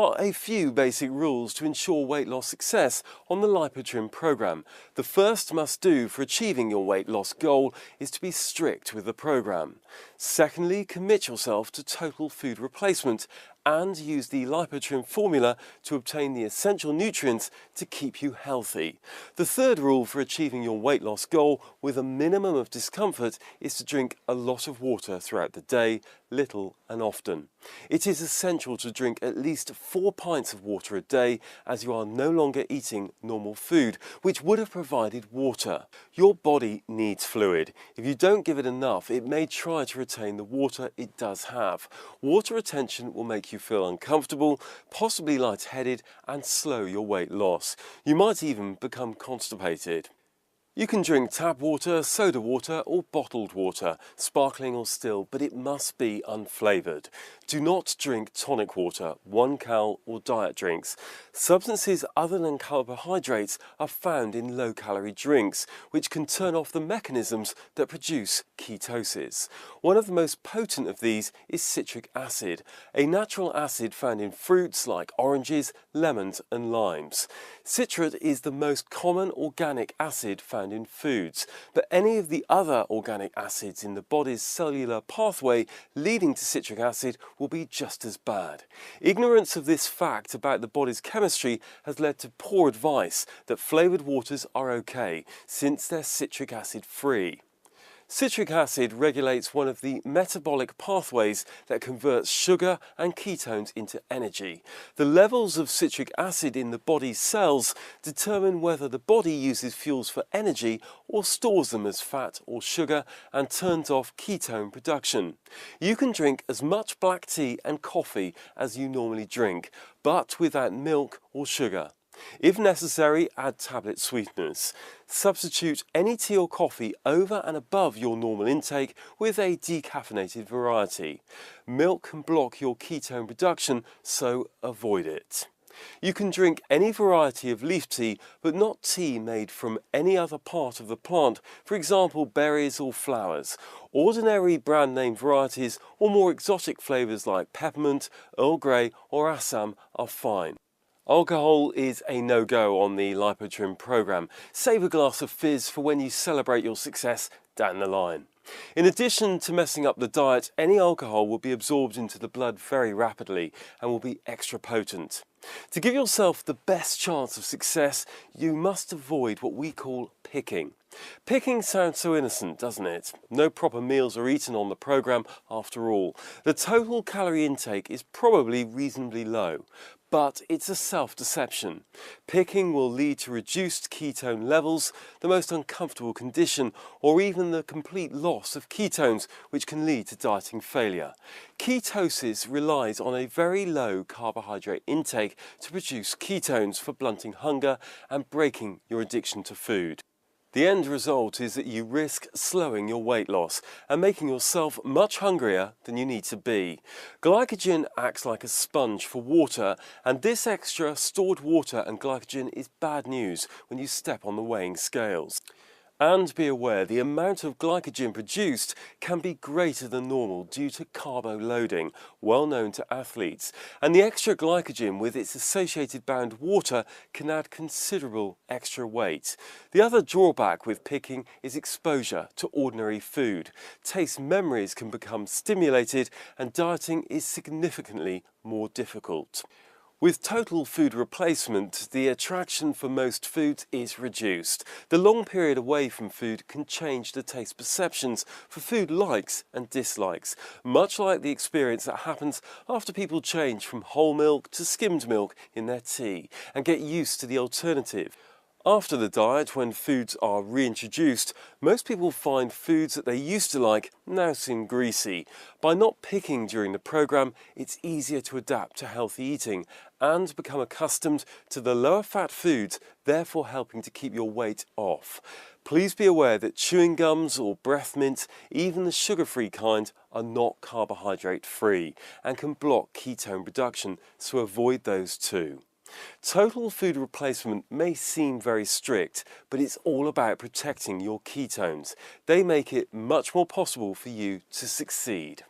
are a few basic rules to ensure weight loss success on the LipoTrim program. The first must-do for achieving your weight loss goal is to be strict with the program. Secondly, commit yourself to total food replacement and use the LipoTrim formula to obtain the essential nutrients to keep you healthy. The third rule for achieving your weight loss goal with a minimum of discomfort is to drink a lot of water throughout the day, little and often. It is essential to drink at least 4 pints of water a day, as you are no longer eating normal food, which would have provided water. Your body needs fluid. If you don't give it enough, it may try to retain the water it does have. Water retention will make you feel uncomfortable, possibly lightheaded, and slow your weight loss. You might even become constipated. You can drink tap water, soda water or bottled water, sparkling or still, but it must be unflavoured. Do not drink tonic water, 1-cal or diet drinks. Substances other than carbohydrates are found in low-calorie drinks, which can turn off the mechanisms that produce ketosis. One of the most potent of these is citric acid, a natural acid found in fruits like oranges, lemons and limes. Citric is the most common organic acid found in foods, but any of the other organic acids in the body's cellular pathway leading to citric acid will be just as bad. Ignorance of this fact about the body's chemistry has led to poor advice that flavoured waters are okay, since they're citric acid free. Citric acid regulates one of the metabolic pathways that converts sugar and ketones into energy. The levels of citric acid in the body's cells determine whether the body uses fuels for energy or stores them as fat or sugar and turns off ketone production. You can drink as much black tea and coffee as you normally drink, but without milk or sugar. If necessary, add tablet sweeteners. Substitute any tea or coffee over and above your normal intake with a decaffeinated variety. Milk can block your ketone production, so avoid it. You can drink any variety of leaf tea, but not tea made from any other part of the plant, for example berries or flowers. Ordinary brand name varieties or more exotic flavours like peppermint, Earl Grey or Assam are fine. Alcohol is a no-go on the LipoTrim program. Save a glass of fizz for when you celebrate your success down the line. In addition to messing up the diet, any alcohol will be absorbed into the blood very rapidly and will be extra potent. To give yourself the best chance of success, you must avoid what we call picking. Picking sounds so innocent, doesn't it? No proper meals are eaten on the program after all. The total calorie intake is probably reasonably low, but it's a self-deception. Picking will lead to reduced ketone levels, the most uncomfortable condition, or even the complete loss of ketones, which can lead to dieting failure. Ketosis relies on a very low carbohydrate intake to produce ketones for blunting hunger and breaking your addiction to food. The end result is that you risk slowing your weight loss and making yourself much hungrier than you need to be. Glycogen acts like a sponge for water, and this extra stored water and glycogen is bad news when you step on the weighing scales. And be aware, the amount of glycogen produced can be greater than normal due to carbo loading, well known to athletes. And the extra glycogen with its associated bound water can add considerable extra weight. The other drawback with picking is exposure to ordinary food. Taste memories can become stimulated and dieting is significantly more difficult. With total food replacement, the attraction for most foods is reduced. The long period away from food can change the taste perceptions for food likes and dislikes, much like the experience that happens after people change from whole milk to skimmed milk in their tea and get used to the alternative. After the diet, when foods are reintroduced, most people find foods that they used to like now seem greasy. By not picking during the program, it's easier to adapt to healthy eating and become accustomed to the lower fat foods, therefore helping to keep your weight off. Please be aware that chewing gums or breath mint, even the sugar-free kind, are not carbohydrate free and can block ketone production, so avoid those too. Total food replacement may seem very strict, but it's all about protecting your ketones. They make it much more possible for you to succeed.